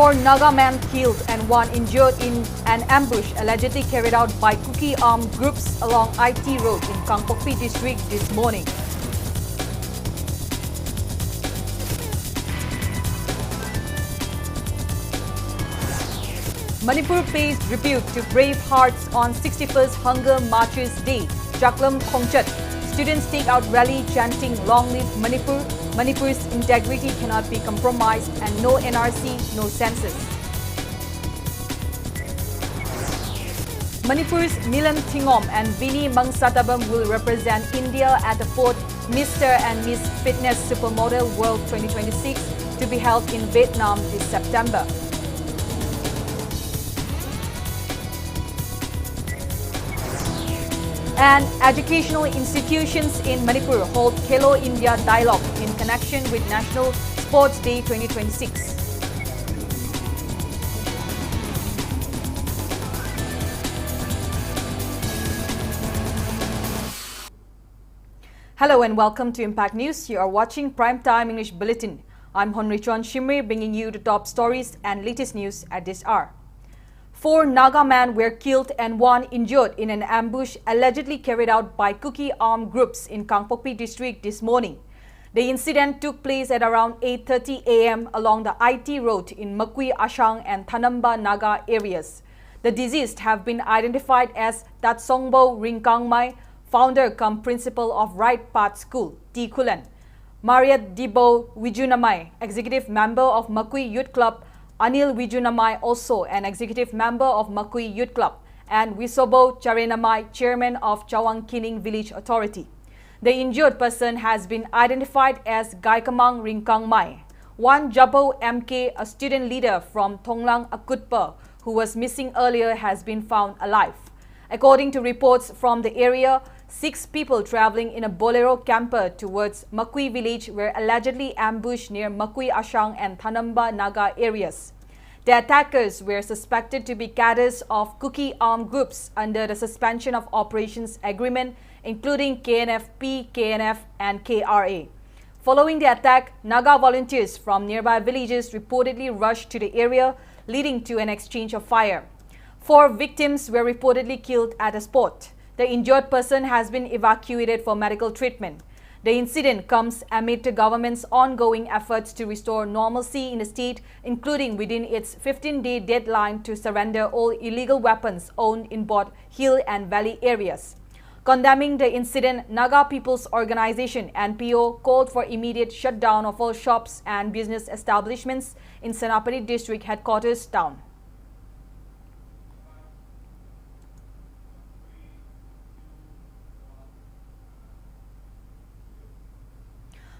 4 Naga men killed and 1 injured in an ambush allegedly carried out by Kuki armed groups along IT Road in Kangpokpi district this morning. Manipur pays tribute to brave hearts on 61st Hunger Marches Day. Chaklam Khongchat. Students take out rally chanting "Long live Manipur." Manipur's integrity cannot be compromised and no NRC, no census. Manipur's Milan Thingom and Vinny Mangsatabam will represent India at the 4th Mr. and Miss Fitness Supermodel World 2026 to be held in Vietnam this September. And educational institutions in Manipur hold Khelo India Dialogue in connection with National Sports Day 2026. Hello and welcome to Impact News. You are watching Primetime English Bulletin. I'm HONREICHON SHIMRAY, bringing you the top stories and latest news at this hour. 4 Naga men were killed and 1 injured in an ambush allegedly carried out by Kuki armed groups in Kangpokpi district this morning. The incident took place at around 8:30 a.m. along the IT road in Makui Ashang and Thanamba Naga areas. The deceased have been identified as Tatsongbo Ringkangmai, founder cum principal of Right Path School, Tikulan; Mariat Dibo Wijunamai, executive member of Makui Youth Club; Anil Wijunamai, also an executive member of Makui Youth Club; and Wisobo Charenamai, chairman of Chawangkining Village Authority. The injured person has been identified as Gaikamang Ringkangmai. 1 Jabo MK, a student leader from Thonglang Akutpa, who was missing earlier, has been found alive. According to reports from the area, 6 people traveling in a Bolero camper towards Makui village were allegedly ambushed near Makui Ashang and Thanamba Naga areas. The attackers were suspected to be cadres of Kuki armed groups under the Suspension of Operations Agreement, including KNFP, KNF and KRA. Following the attack, Naga volunteers from nearby villages reportedly rushed to the area, leading to an exchange of fire. 4 victims were reportedly killed at the spot. The injured person has been evacuated for medical treatment. The incident comes amid the government's ongoing efforts to restore normalcy in the state, including within its 15-day deadline to surrender all illegal weapons owned in both hill and valley areas. Condemning the incident, Naga People's Organization (NPO) called for immediate shutdown of all shops and business establishments in Senapati district headquarters town.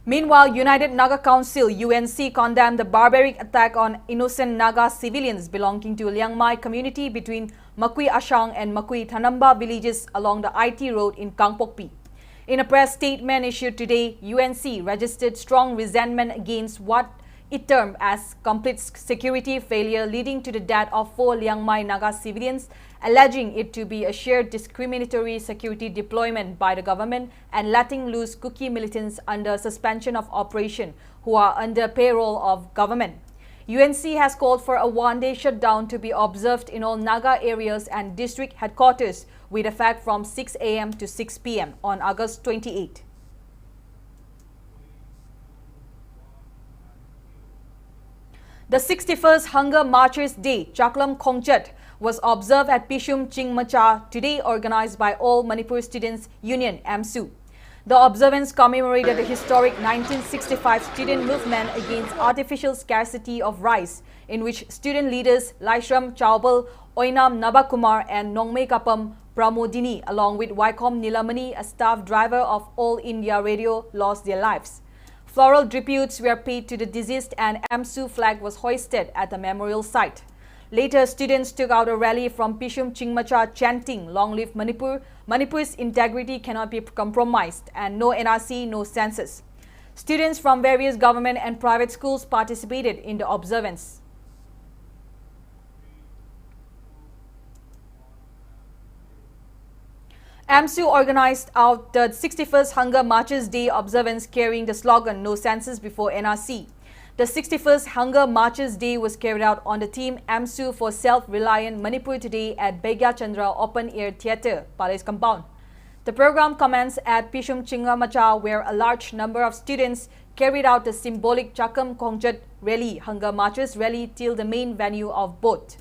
Meanwhile, United Naga Council (UNC) condemned the barbaric attack on innocent Naga civilians belonging to Liangmai community between Makui Ashang and Makui Thanamba villages along the IT road in Kangpokpi. In a press statement issued today, UNC registered strong resentment against what it termed as complete security failure, leading to the death of 4 Liangmai Naga civilians, alleging it to be a shared discriminatory security deployment by the government and letting loose Kuki militants under suspension of operation who are under payroll of government. UNC has called for a 1-day shutdown to be observed in all Naga areas and district headquarters with effect from 6 a.m. to 6 p.m. on August 28. The 61st Hunger Marches Day, Chaklam Khongchat, was observed at Pishum Chingmacha today, organized by All Manipur Students Union (AMSU). The observance commemorated the historic 1965 student movement against artificial scarcity of rice, in which student leaders Laishram Chaubal, Oinam Nabakumar and Nongmei Kapam Pramodini, along with Waikom Nilamani, a staff driver of All India Radio, lost their lives. Floral tributes were paid to the deceased and AMSU flag was hoisted at the memorial site. Later, students took out a rally from Pishum Chingmacha chanting "Long live Manipur." Manipur's integrity cannot be compromised and no NRC, no census. Students from various government and private schools participated in the observance. AMSU organized out the 61st Hunger Marches Day observance carrying the slogan "No Census Before NRC." The 61st Hunger Marches Day was carried out on the theme AMSU for Self-Reliant Manipur today at Begya Chandra Open Air Theatre, Palace Compound. The program commenced at Pishum Chingamacha, where a large number of students carried out the symbolic Chakam Kongjat rally, Hunger Marches rally, till the main venue of both.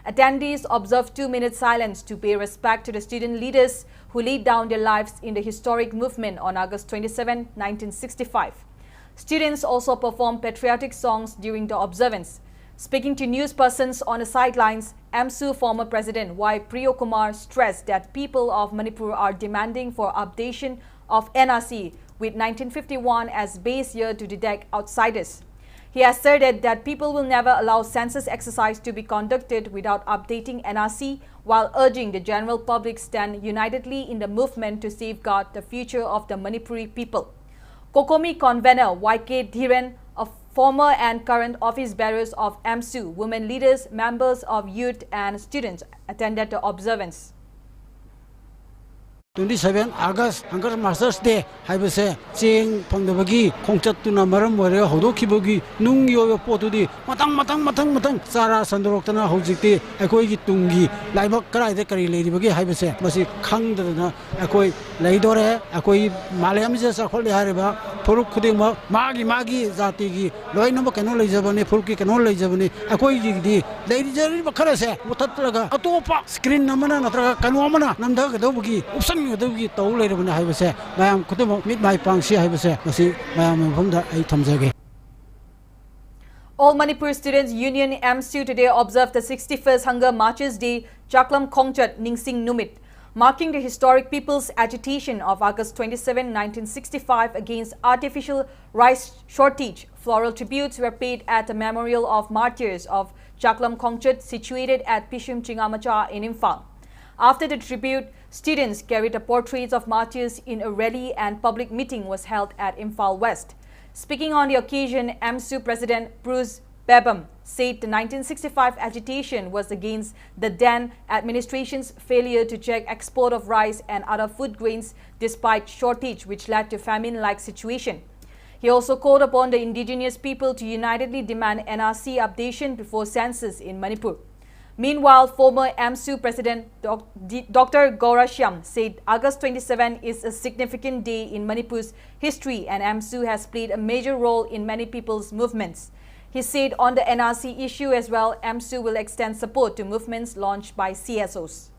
Attendees observed 2-minute silence to pay respect to the student leaders who laid down their lives in the historic movement on August 27, 1965. Students also performed patriotic songs during the observance. Speaking to news persons on the sidelines, AMSU former President Y. Priyokumar stressed that people of Manipur are demanding for updation of NRC with 1951 as base year to detect outsiders. He asserted that people will never allow census exercise to be conducted without updating NRC, while urging the general public stand unitedly in the movement to safeguard the future of the Manipuri people. Kokomi convener YK Dhiren, a former and current office bearers of AMSU, women leaders, members of youth and students attended the observance. 27 August Hunger Marches Day haibase cheng phangdabagi khongchattuna maram ore hodokibagi nung yo potudi matang sara sandoroktana hojikti akoi gi tungi laibak karai de kari leiribagi haibase masi khangdana akoi leidore akoi malayam je sakhol hariba phuruk khudingma magi jati gi loinam keno leijabani phurki keno leijabani akoi gi di leirijari bakharase mutatlaga atopa screen namana natra kanwamana namda gadobagi option All Manipur Students Union AMSU today observed the 61st Hunger Marches Day, Chaklam Kongchat Ningsing Numit, marking the historic people's agitation of August 27, 1965 against artificial rice shortage. Floral tributes were paid at the Memorial of Martyrs of Chaklam Kongchat, situated at Pishum Chingamacha in Imphal. After the tribute, students carried the portraits of martyrs in a rally and public meeting was held at Imphal West. Speaking on the occasion, AMSU President Bruce Bebham said the 1965 agitation was against the then administration's failure to check export of rice and other food grains despite shortage, which led to famine-like situation. He also called upon the indigenous people to unitedly demand NRC updation before census in Manipur. Meanwhile, former AMSU President Dr. Gaurashyam said August 27 is a significant day in Manipur's history and AMSU has played a major role in many people's movements. He said on the NRC issue as well, AMSU will extend support to movements launched by CSOs.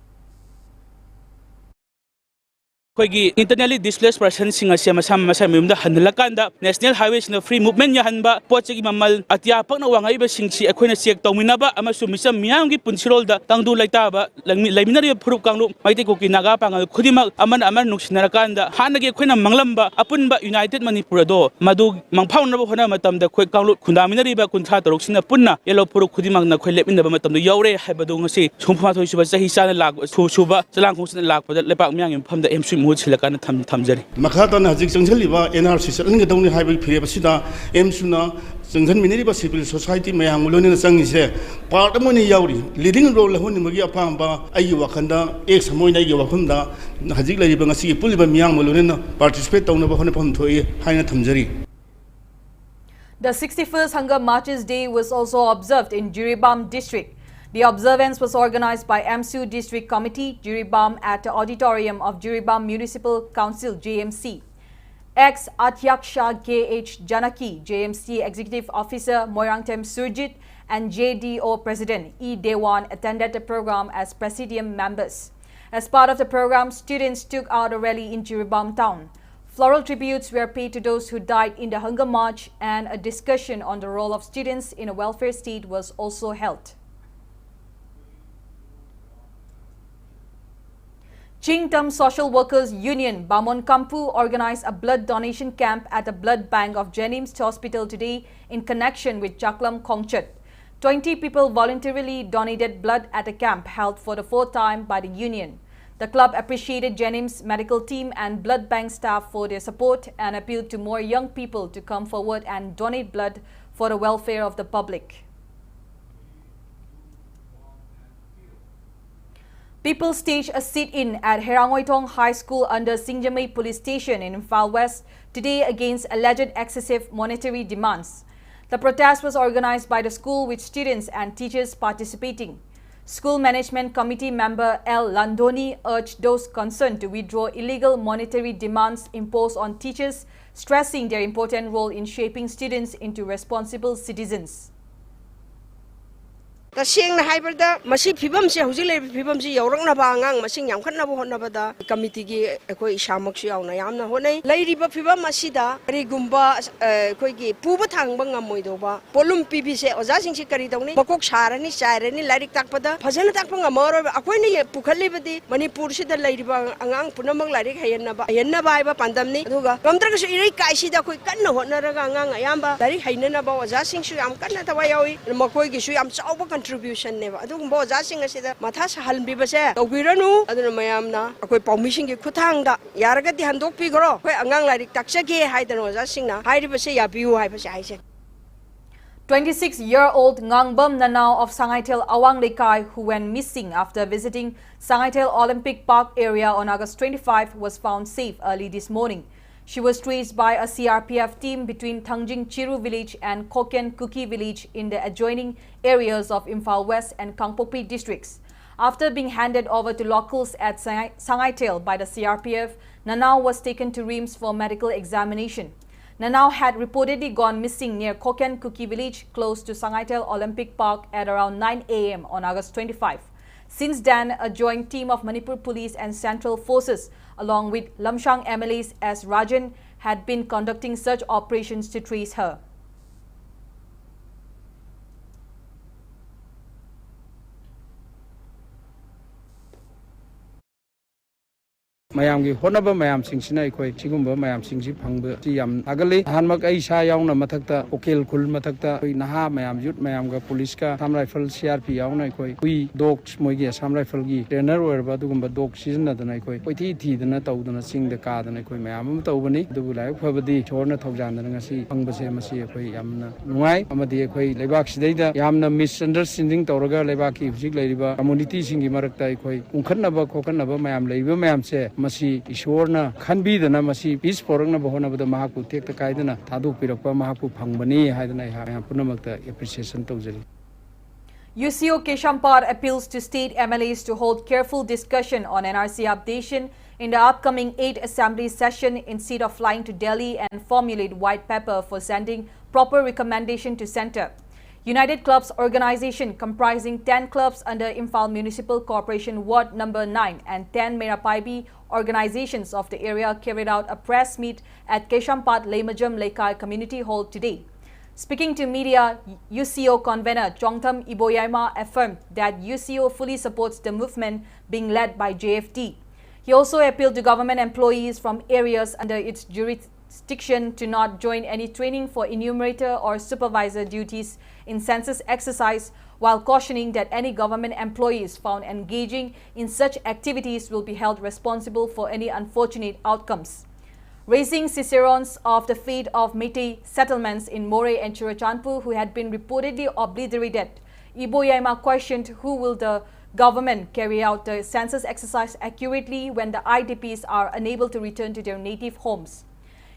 Internally displaced persons sing asya masam mimda hanlakanda national highways na free movement ya hanba pochegi mamal atyapak na wangai ba singsi akoina siek tawminaba amasu misam miyam gi punsirol da tangdu laitaba laiminari phurup kanglu maite ko kinaga pangal khudima aman nuksinakanda hanagi akoina manglamba apunba united manipur do madu mangphauna ba hona matam da khoi kanglu khundaminari ba kuntha taroksina punna yelo phuruk khudimang na khoi lepinaba matam do yaure haibadu ngasi chungphama thoi suba chahi sana lag suba chalang khungsina lag pada lepak myang pham da emsu Makatan Hazik Sangaliba, NRC, and the only hybrid Pirabasida, Emsuna, Sangan Miniba civil society, Mayamulon Sangise, part of money yauri, leading role Hunimagia Pamba, Ayuakanda, ex Moina Yawakunda, Hazik Labangasi, Puliba Miamulona, participate on the Honapon to Hina Tamjari. The 61st Hunger Marches Day was also observed in Jiribam district. The observance was organized by AMSU District Committee, Jiribam, at the auditorium of Jiribam Municipal Council, JMC. Ex-Adhyaksha K.H. Janaki, JMC Executive Officer Moirangtem Surjit, and JDO President E. Dewan attended the program as Presidium members. As part of the program, students took out a rally in Jiribam town. Floral tributes were paid to those who died in the Hunger March, and a discussion on the role of students in a welfare state was also held. Chingtam Social Workers Union Bamon Kampu organized a blood donation camp at the blood bank of Jenims Hospital today in connection with Chaklam Kongchat. 20 people voluntarily donated blood at the camp held for the fourth time by the union. The club appreciated Jenims medical team and blood bank staff for their support and appealed to more young people to come forward and donate blood for the welfare of the public. People staged a sit-in at Herangoitong High School under Singjamay Police Station in Imphal West today against alleged excessive monetary demands. The protest was organized by the school with students and teachers participating. School Management Committee member L. Landoni urged those concerned to withdraw illegal monetary demands imposed on teachers, stressing their important role in shaping students into responsible citizens. तसेंग हाइबरदा मसी फिबम से हुजिक ले फिबम से यौरंगनबा आंगांग मसिंग यामखनबा होनबदा committee की अखोय इसामक्सु यावना यामना होनै लैरिबा फिबम मसीदा करिगुम्बा अखोय की पुबा थांगबा ngमोइदोबा पोलुम PB से ओजासिंग से करि दौनी मकोक सारनी चाइरनी लाइरिक ताकपदा फजन ताकपा ngमरो अखोयनि पुखलिबदी मणिपुर सिदा लैरिबा आंगांग पुनमक लाइरिक हैयनबा आइबा पांदमनी अदुगा कमत्रगसु इरै काइसिदा अखोय कन्न होनरगा आंगांग अयामबा लाइरिक हैननबा ओजासिंगसु याम कन्न तवा यावी मकोय गिसु याम Chaoba contribution neba adugumba ojasing asida matha sahalbibase tawbiranu aduna mayamna akoi permission gi khuthangda yaragati handokpigro koi angang lairik taksage haidana ojasingna hairibase yabiu haibase haise 26-year-old Ngangbam Nanao of Sangaitel Awang Lekai, who went missing after visiting Sangaitel Olympic Park area on August 25, was found safe early this morning. She was traced by a CRPF team between Thangjing Chiru village and Koken Kuki village in the adjoining areas of Imphal West and Kangpokpi districts. After being handed over to locals at Sangaitel by the CRPF, Nanao was taken to RIMS for medical examination. Nanao had reportedly gone missing near Koken Kuki village close to Sangaitel Olympic Park at around 9 a.m. on August 25. Since then, a joint team of Manipur Police and Central Forces, along with Lamshang MLAs as Rajan, had been conducting search operations to trace her. mayam gi honaba mayam singsina ikoi chigumba mayam singsi phangba chi yam agali hanmak ai sa yauna mathakta okel khul mathakta koi naha mayam yut mayam ga police ka sam rifle crp yauna ikoi ui dog moi gi sam rifle gi trainer oirba dugumba dog season dana ikoi koi thi dana tawdana sing da ka dana ikoi mayam am tawbani dubu lai phabadi chorna thawjan dana ngasi phangba se masi ikoi yamna nungai amadi ikoi lebak sidaida yamna misunderstanding tawraga lebak ki hujik leiriba community singi marakta ikoi ungkhanaba khokhanaba mayam leiba mayam se masi ishorna khanbi dana masi peace porangna bahona bada mahaku tekta kaidana thadu pirakpa mahaku phangbani haidana ha punamakta appreciation tawjari. UCO Churachandpur appeals to state MLAs to hold careful discussion on NRC updation in the upcoming 8th Assembly session instead of flying to Delhi and formulate white paper for sending proper recommendation to centre. United Clubs organization comprising 10 clubs under Imphal Municipal Corporation Ward number 9 and 10 Merapaibi organizations of the area carried out a press meet at Churachandpur Lemajam Lekai Community Hall today. Speaking to media, UCO convener Chongtham Iboyaima affirmed that UCO fully supports the movement being led by JFD. He also appealed to government employees from areas under its jurisdiction to not join any training for enumerator or supervisor duties in census exercise, while cautioning that any government employees found engaging in such activities will be held responsible for any unfortunate outcomes. Raising cicerones of the fate of Meitei settlements in Moray and Churachandpur who had been reportedly obliterated, Iboyaima questioned who will the government carry out the census exercise accurately when the IDPs are unable to return to their native homes.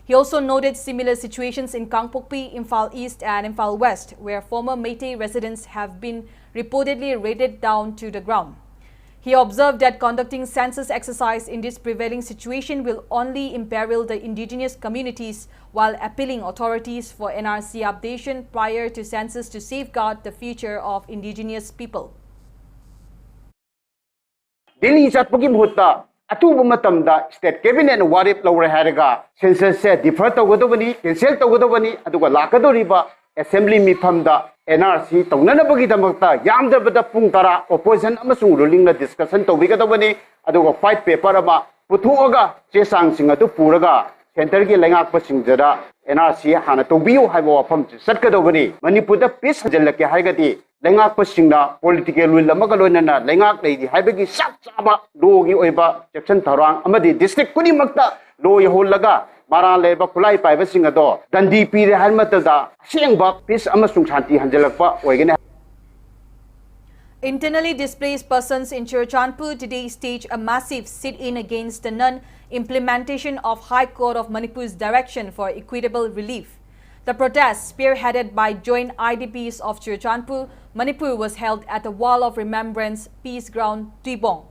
He also noted similar situations in Kangpokpi, Imphal East and Imphal West, where former Meitei residents have been reportedly raided down to the ground. He observed that conducting census exercise in this prevailing situation will only imperil the indigenous communities, while appealing authorities for NRC updation prior to census to safeguard the future of indigenous people. Delhi chatpagi muhutta atubu matamda state cabinet warip lawre haraga census se defer tawgadobani cancel tawgadobani aduga lakadoriba assembly mifamda NRC tawnanabagi damakta yamdabada pung tara opposition amasung ruling na discussion tawbigadobani aduga fight paper ama puthuaga chesang sing atu puraga center gi lengakpa singjara NRC hana tawbiu haiba wafam satkadobani manipurda peace hajalake haigati lengakpa singna political will amaga loinana lengak leidi haibagi sak chaba logi oiba section tharang amadi district kunimakta lo yaholaga mara leba kulai paiba singado dandi pire halmatada sengba peace amasung shanti hanjalakpa oigene. Internally displaced persons in Churachandpur today staged a massive sit-in against the non-implementation of High Court of Manipur's direction for equitable relief. The protest, spearheaded by joint IDPs of Churachandpur, Manipur, was held at the Wall of Remembrance Peace Ground, Tuibong.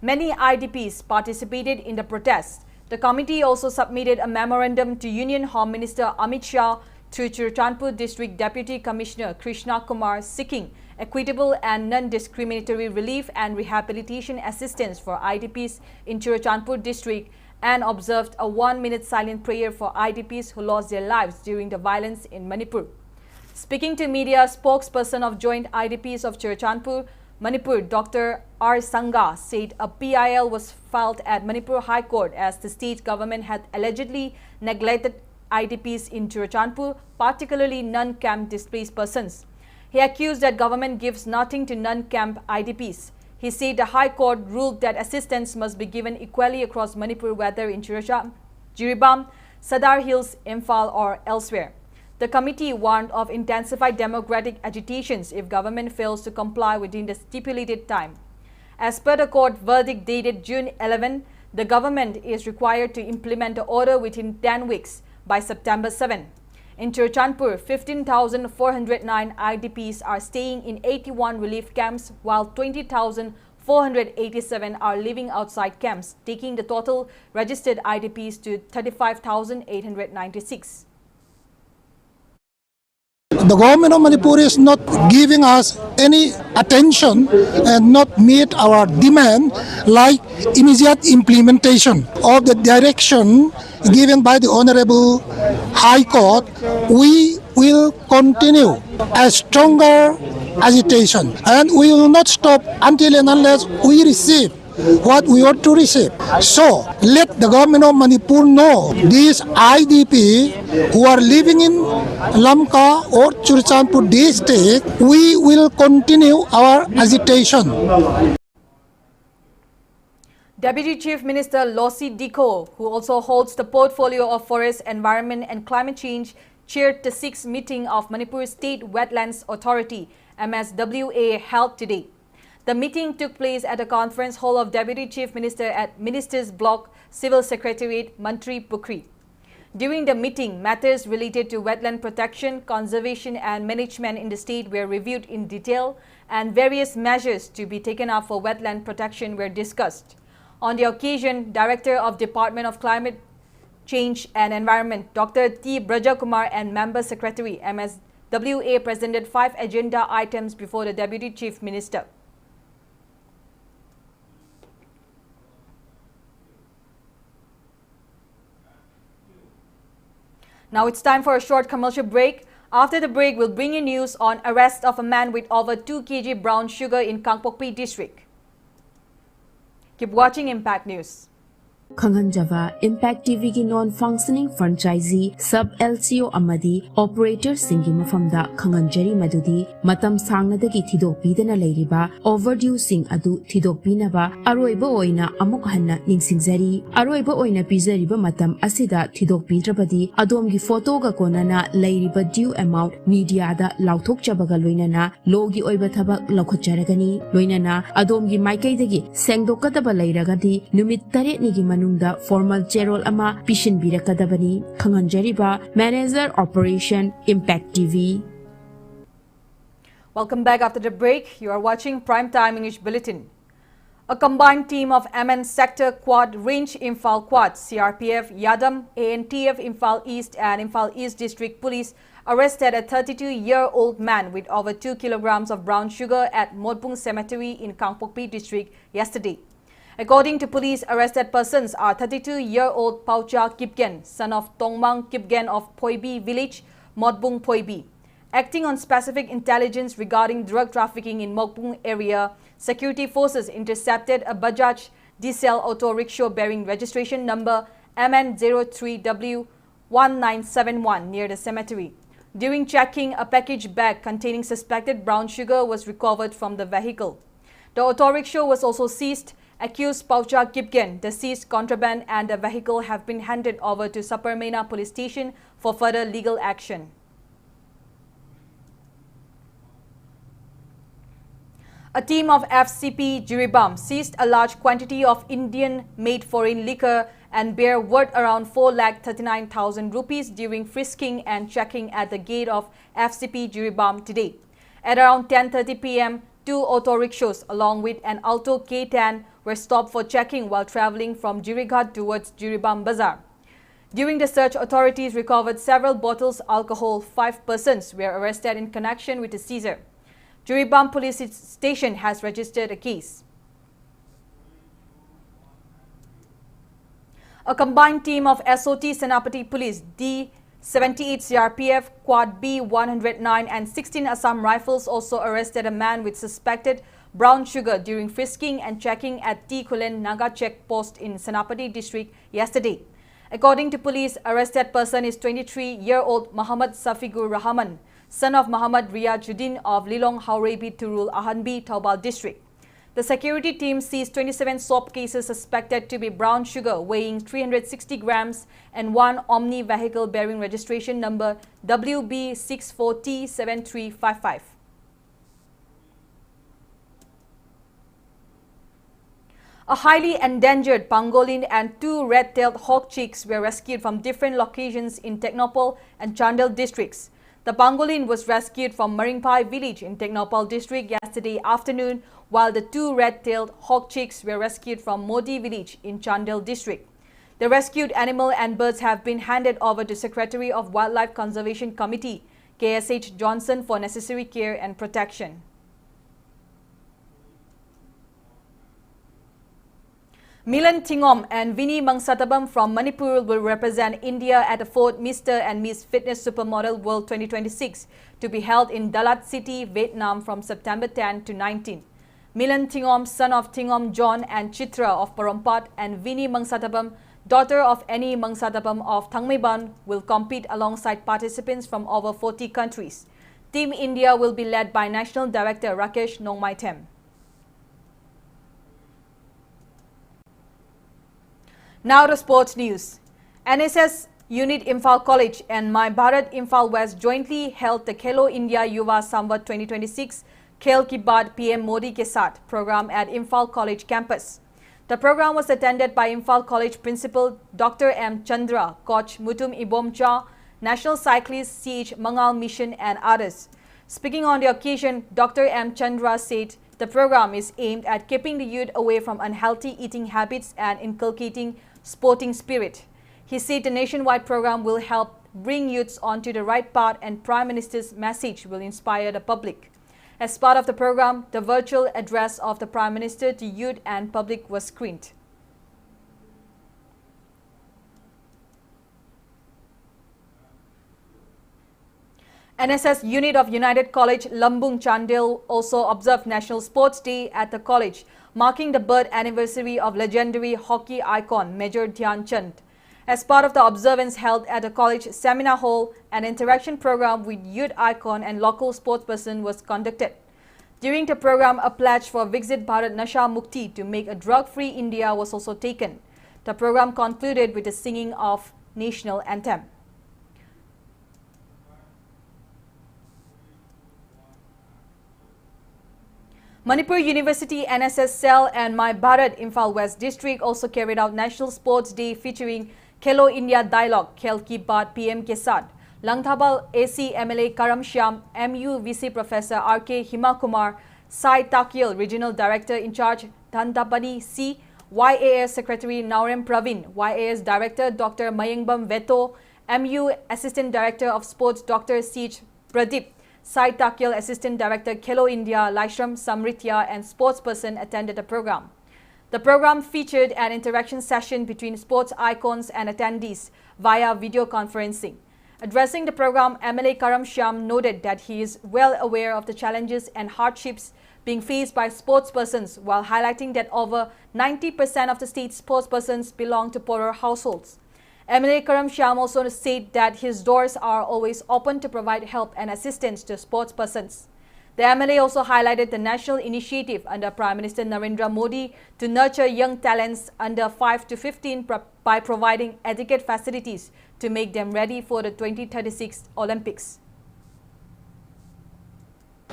Many IDPs participated in the protest. The committee also submitted a memorandum to Union Home Minister Amit Shah through Churachandpur District Deputy Commissioner Krishna Kumar, seeking equitable and non-discriminatory relief and rehabilitation assistance for IDPs in Churachandpur district, and observed a 1-minute silent prayer for IDPs who lost their lives during the violence in Manipur. Speaking to media, spokesperson of Joint IDPs of Churachandpur, Manipur, Dr. R. Sangha, said a PIL was filed at Manipur High Court as the state government had allegedly neglected IDPs in Churachandpur, particularly non-camp displaced persons. He accused that government gives nothing to non-camp IDPs. He said the High Court ruled that assistance must be given equally across Manipur, whether in Jiribam, Sadar Hills, Imphal or elsewhere. The committee warned of intensified democratic agitations if government fails to comply within the stipulated time. As per the court verdict dated June 11, the government is required to implement the order within 10 weeks by September 7. In Churachandpur, 15,409 IDPs are staying in 81 relief camps, while 20,487 are living outside camps, taking the total registered IDPs to 35,896. The government of Manipur is not giving us any attention and not meet our demand like immediate implementation of the direction given by the Honorable High Court. We will continue a stronger agitation and we will not stop until and unless we receive what we ought to receive. So let the government of Manipur know these IDP who are living in Lamka or Churachandpur district, we will continue our agitation. Deputy Chief Minister Losi Diko, who also holds the portfolio of Forest, Environment and Climate Change, chaired the 6th meeting of Manipur State Wetlands Authority, MSWA, held today. The meeting took place at the conference hall of Deputy Chief Minister at Ministers Block, Civil Secretariat, Mantri Pukri. During the meeting, matters related to wetland protection, conservation and management in the state were reviewed in detail, and various measures to be taken up for wetland protection were discussed. On the occasion, Director of Department of Climate Change and Environment, Dr. T. Brajakumar, and Member Secretary, MSWA, presented 5 agenda items before the Deputy Chief Minister. Now it's time for a short commercial break. After the break, we'll bring you news on arrest of a man with over 2 kg brown sugar in Kangpokpi district. Keep watching Impact News. Khanganjava Impact TV ki non-functioning franchisee sub LCO amadi operator singi mafamda Khanganjari madudi matam sangnadagi thidokpidana leiriba overdue sing adu thidokpinaba aroiba oina amuk hanna ningsingjari aroiba oina pizariba matam asida thidokpidrabadi adomgi photo ga konana leiriba due amount media da lauthokchabaga loinana logi oiba thabak laukhatjaragani loinana adomgi maikaidagi sengdokadaba leiragadi numit 8 nigi nungda formal payroll ama pishin birakadabani Khanganjariba Manager Operation Impact TV. Welcome back after the break. You are watching Primetime English Bulletin. A combined team of MN Sector Quad Range Imphal Quad, CRPF, Yadam, ANTF Imphal East and Imphal East District Police arrested a 32-year-old man with over 2 kilograms of brown sugar at Modbung Cemetery in Kangpokpi district yesterday. According to police, arrested persons are 32-year-old Paucha Kipgen, son of Tongmang Kipgen of Poibi village, Modbung Poibi. Acting on specific intelligence regarding drug trafficking in Modbung area, security forces intercepted a Bajaj diesel auto rickshaw bearing registration number MN03W1971 near the cemetery. During checking, a package bag containing suspected brown sugar was recovered from the vehicle. The auto rickshaw was also seized. Accused Paucha Kipgen, the seized contraband and the vehicle have been handed over to Saparmena Police Station for further legal action. A team of FCP Jiribam seized a large quantity of Indian-made foreign liquor and bear worth around 4,39,000 rupees during frisking and checking at the gate of FCP Jiribam today. At around 10:30 p.m., 2 auto rickshaws along with an Alto K10 were stopped for checking while traveling from Jirighat towards Jiribam Bazaar. During the search, authorities recovered several bottles of alcohol. 5 persons were arrested in connection with the seizure. Jiribam Police Station has registered a case. A combined team of SOT Senapati Police, D78 CRPF, Quad B 109 and 16 Assam Rifles also arrested a man with suspected brown sugar during frisking and checking at T. Kulen Naga checkpost in Senapati district yesterday. According to police, arrested person is 23-year-old Muhammad Safigur Rahman, son of Muhammad Riyajuddin of Lilong Haurebi Turul Ahanbi, Taubal district. The security team seized 27 soap cases suspected to be brown sugar weighing 360 grams and 1 Omni vehicle bearing registration number WB64T7355. A highly endangered pangolin and 2 red-tailed hawk chicks were rescued from different locations in Technopol and Chandel districts. The pangolin was rescued from Maringpai village in Technopol district yesterday afternoon, while the 2 red-tailed hawk chicks were rescued from Modi village in Chandel district. The rescued animal and birds have been handed over to Secretary of Wildlife Conservation Committee, KSH Johnson, for necessary care and protection. Milan Tingom and Vinny Mangsatabam from Manipur will represent India at the 4th Mr. and Miss Fitness Supermodel World 2026 to be held in Dalat City, Vietnam from September 10 to 19. Milan Tingom, son of Tingom John and Chitra of Porompat, and Vinny Mangsatabam, daughter of Annie Mangsatabam of Thangmeiban, will compete alongside participants from over 40 countries. Team India will be led by National Director Rakesh Nongmaitem. Now to sports news. NSS Unit Imphal College and My Bharat Imphal West jointly held the Khelo India Yuva Samvat 2026 Khel Ki Baat PM Modi Ke Saath program at Imphal College campus. The program was attended by Imphal College Principal Dr. M. Chandra, Coach Mutum Ibomcha, National Cyclist CH Mangal Mission and others. Speaking on the occasion, Dr. M. Chandra said the program is aimed at keeping the youth away from unhealthy eating habits and inculcating sporting spirit. He said the nationwide program will help bring youths onto the right path and Prime Minister's message will inspire the public. As part of the program, the virtual address of the Prime Minister to youth and public was screened. NSS unit of United College Lambung Chandel also observed National Sports Day at the college, marking the birth anniversary of legendary hockey icon Major Dhyan Chand. As part of the observance held at the college seminar hall, an interaction program with youth icon and local sportsperson was conducted. During the program, a pledge for Viksit Bharat Nasha Mukti to make a drug-free India was also taken. The program concluded with the singing of national anthem. Manipur University NSS Cell and My Bharat Imphal West District also carried out National Sports Day featuring Khelo India Dialogue, Khel Ki Baat PM Ke Saath. Langthabal AC MLA Karam Shyam, MU VC Professor RK Himakumar, Sai Takyel, Regional Director in Charge Dhantapani C, YAS Secretary Naurem Pravin, YAS Director Dr. Mayengbam Veto, MU Assistant Director of Sports Dr. CH Pradeep, Sai Takyel Assistant Director Khelo India Laishram Samritya and sportsperson attended the program. The program featured an interaction session between sports icons and attendees via video conferencing. Addressing the program, MLA Karam Shyam noted that he is well aware of the challenges and hardships being faced by sportspersons, while highlighting that over 90% of the state's sportspersons belong to poorer households. MLA Karam Shyam also said that his doors are always open to provide help and assistance to sportspersons. The MLA also highlighted the national initiative under Prime Minister Narendra Modi to nurture young talents under 5 to 15 by providing adequate facilities to make them ready for the 2036 Olympics.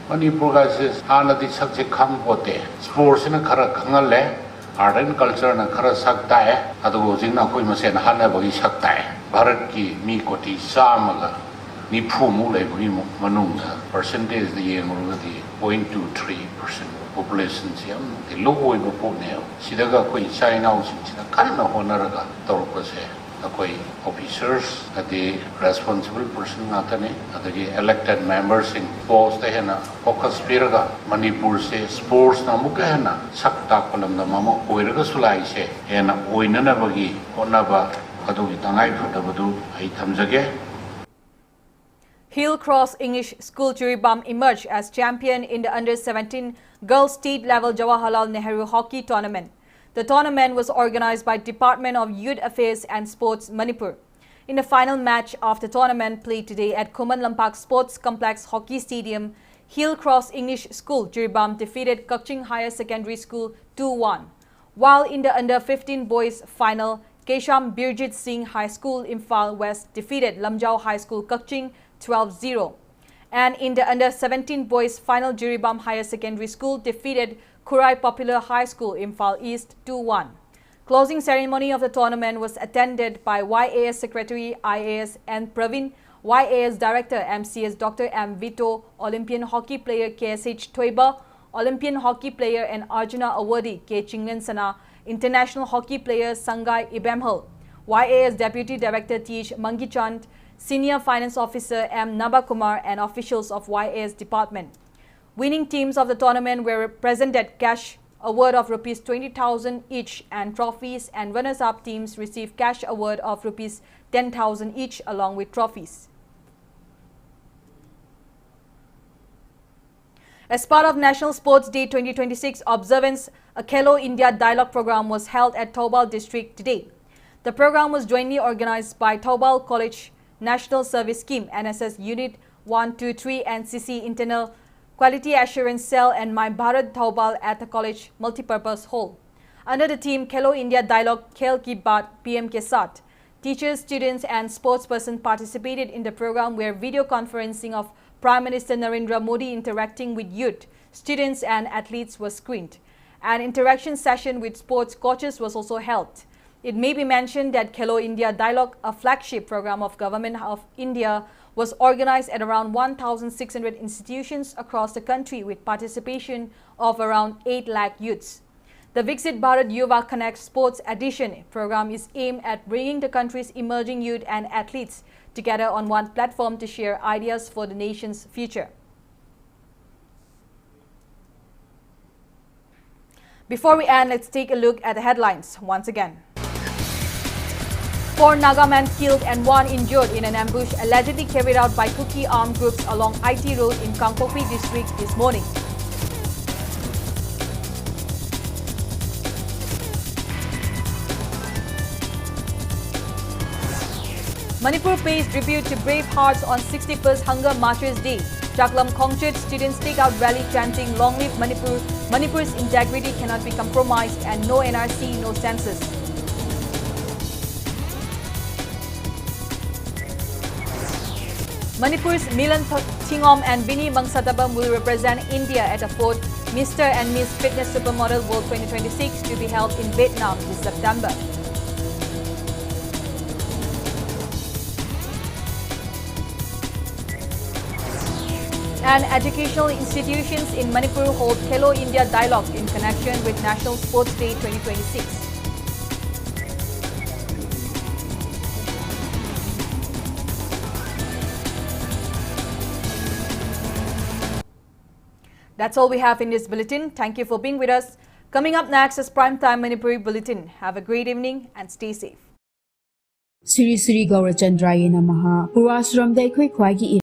Manipur is another subject come what day. Sports in a Karakanale, art and culture न खरा सकता है अदुगो जिंगना कोई मसेन हाना बगी सकता है भारत की मी कोटी सामगा निफु मु लेबगी मनुंग percentage the येंगरुगदी 0.23% population siam the low oibo pone sidaga koi china usina kanna honaraga torpase akoi officers ade responsible person natane adagi elected members in post hena focus piraga manipur se sports na mukena sakta kolam na mamo oiraga sulai se ena oinana bagi honaba adugi tangai phadabadu ai thamjage. Hill Cross English School Churibam emerged as champion in the under-17 girls state-level Jawaharlal Nehru Hockey Tournament. The tournament was organized by Department of Youth Affairs and Sports Manipur. In the final match of the tournament played today at Kuman Lampak Sports Complex Hockey Stadium, Hill Cross English School Churibam defeated Kaching Higher Secondary School 2-1. While in the under-15 boys final, Kesham Birjit Singh High School Imphal West defeated Lamjau High School Kaching 12-0. And in the under-17 boys final, Jiribam Higher Secondary School defeated Kurai Popular High School Imphal East 2-1. Closing ceremony of the tournament was attended by YAS Secretary IAS N. Praveen, YAS Director MCS Dr. M. Vito, Olympian hockey player KSH Toiba, Olympian hockey player and Arjuna awardee K. Chinglin Sana, international hockey player Sangai Ibemhal, YAS Deputy Director T.H. Mangichand, Senior Finance Officer M. Nabakumar and officials of YAS department. Winning teams of the tournament were presented cash award of rupees 20,000 each and trophies, and runners-up teams received cash award of rupees 10,000 each along with trophies. As part of National Sports Day 2026 observance, a Khelo India Dialogue program was held at Taubal district today. The program was jointly organized by Taubal College National Service Scheme, NSS Unit 123, NCC Internal Quality Assurance Cell and My Bharat Taubal at the college multipurpose hall. Under the theme Khelo India Dialogue Khel Ki Baat PM Ke Saath, teachers, students and sportspersons participated in the program where video conferencing of Prime Minister Narendra Modi interacting with youth, students and athletes was screened. An interaction session with sports coaches was also held. It may be mentioned that Khelo India Dialogue, a flagship program of Government of India, was organized at around 1,600 institutions across the country with participation of around 8 lakh youths. The Viksit Bharat Yuva Connect Sports Edition program is aimed at bringing the country's emerging youth and athletes together on one platform to share ideas for the nation's future. Before we end, let's take a look at the headlines once again. 4 Naga men killed and 1 injured in an ambush allegedly carried out by Kuki armed groups along IT Road in Kangpokpi district this morning. Manipur pays tribute to brave hearts on 61st Hunger Marchers Day. Chaklam Khongchut students take out rally chanting "Long live Manipur, Manipur's integrity cannot be compromised" and "No NRC, no census." Manipur's Milan Thingom and Vinny Bangsatabam will represent India at the 4th Mr. and Miss Fitness Supermodel World 2026 to be held in Vietnam this September. And educational institutions in Manipur hold Khelo India Dialogue in connection with National Sports Day 2026. That's all we have in this bulletin. Thank you for being with us. Coming up next is Primetime Manipuri Bulletin. Have a great evening and stay safe. Sri Sri Gaurachandraya Namaha. Purasram Daikhoi Khwagi